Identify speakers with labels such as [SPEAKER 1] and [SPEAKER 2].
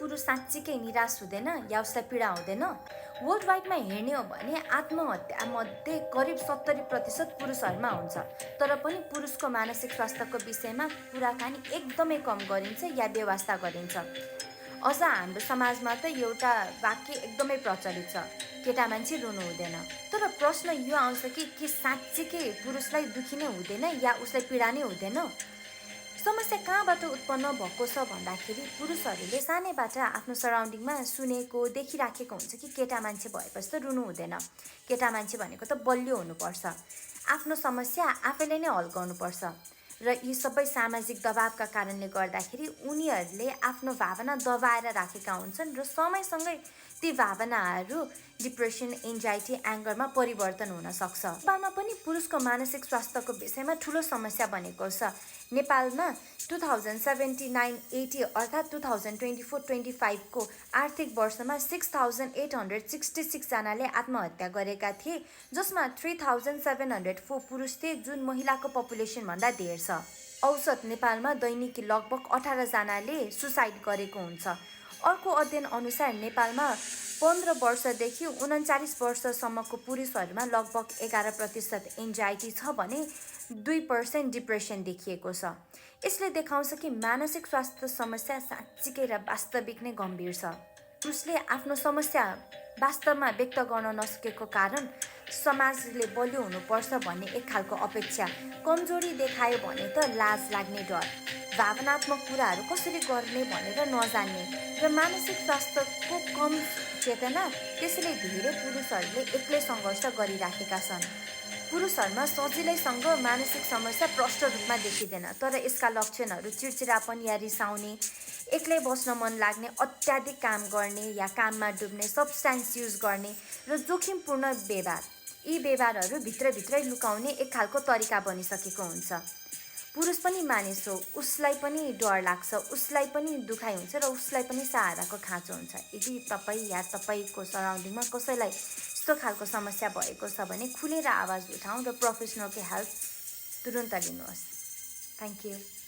[SPEAKER 1] पुरुष साँच्चीकै निराश हुँदैन या उसलाई पीडा हुँदैन? वर्ल्ड वाइडमा हेर्ने हो भने आत्महत्या मध्ये करिब 70% पुरुषहरूमा हुन्छ। तर पनि पुरुषको मानसिक स्वास्थ्यको विषयमा कुराकानी एकदमै कम गरिन्छ या बेवास्ता गरिन्छ। अझ हाम्रो समाजमा त एउटा वाक्य एकदमै प्रचलित छ, केटा मान्छे रुनु हुँदैन। तर प्रश्न यो आउँछ कि के साँच्चीकै पुरुषलाई दुखी नै हुँदैन या उसलाई पीडा नै हुँदैन? समस्या कहाँबाट उत्पन्न भएको छ भन्दाखेरि पुरुषहरूले सानैबाट आफ्नो सराउन्डिङमा सुनेको देखिराखेको हुन्छ कि केटा मान्छे भएपछि त रुनु हुँदैन, केटा मान्छे भनेको त बलियो हुनुपर्छ, आफ्नो समस्या आफैले नै हल गर्नुपर्छ। र यी सबै सामाजिक दबावका कारणले गर्दाखेरि उनीहरूले आफ्नो भावना दबाएर राखेका हुन्छन् र समयसँगै ती भावनाहरू डिप्रेसन, एन्जाइटी, एङ्गरमा परिवर्तन हुन सक्छ। नेपालमा पनि पुरुषको मानसिक स्वास्थ्यको विषयमा ठुलो समस्या बनेको छ। नेपालमा 2079-80 अर्थात् 2024-25 को आर्थिक वर्षमा 6866 जनाले आत्महत्या गरेका थिए, जसमा 3704 पुरुष थिए, जुन महिलाको पपुलेसनभन्दा धेर छ। औसत नेपालमा दैनिक लगभग 18 जनाले सुसाइड गरेको हुन्छ। अर्को अध्ययन अनुसार नेपालमा 15 वर्षदेखि 39 वर्षसम्मको पुरुषहरूमा लगभग 11% एन्जाइटी छ भने 2% डिप्रेसन देखिएको छ। यसले देखाउँछ कि मानसिक स्वास्थ्य समस्या साँच्चीकै र वास्तविक नै गम्भीर छ। पुरुषले आफ्नो समस्या वास्तवमा व्यक्त गर्न नसकेको कारण समाजले बलियो हुनुपर्छ भन्ने एक खालको अपेक्षा, कमजोरी देखायो भने त लाज लाग्ने डर, भावनात्मक कुराहरू कसरी गर्ने भनेर नजान्ने र मानसिक स्वास्थ्यको कम चेतना, त्यसैले धेरै पुरुषहरूले एक्लै सङ्घर्ष गरिराखेका छन्। पुरुषहरूमा सजिलैसँग मानसिक समस्या प्रष्ट रूपमा देखिँदैन, तर यसका लक्षणहरू चिडचिडापन या रिसाउने, एक्लै बस्न मन लाग्ने, अत्याधिक काम गर्ने या काममा डुब्ने, सब्सटेन्स युज गर्ने र जोखिमपूर्ण व्यवहार, यी व्यवहारहरू भित्रभित्रै लुकाउने एक खालको तरिका बनिसकेको हुन्छ। पुरुष पनि मानिस हो, उसलाई पनि डर लाग्छ, उसलाई पनि दुखाइ हुन्छ र उसलाई पनि सहाराको खाँचो हुन्छ। यदि तपाईँ या तपाईँको सराउन्डिङमा कसैलाई यस्तो खालको समस्या भएको छ भने खुलेर आवाज उठाउँ र प्रोफेसनलको हेल्प तुरुन्त लिनुहोस्। Thank you.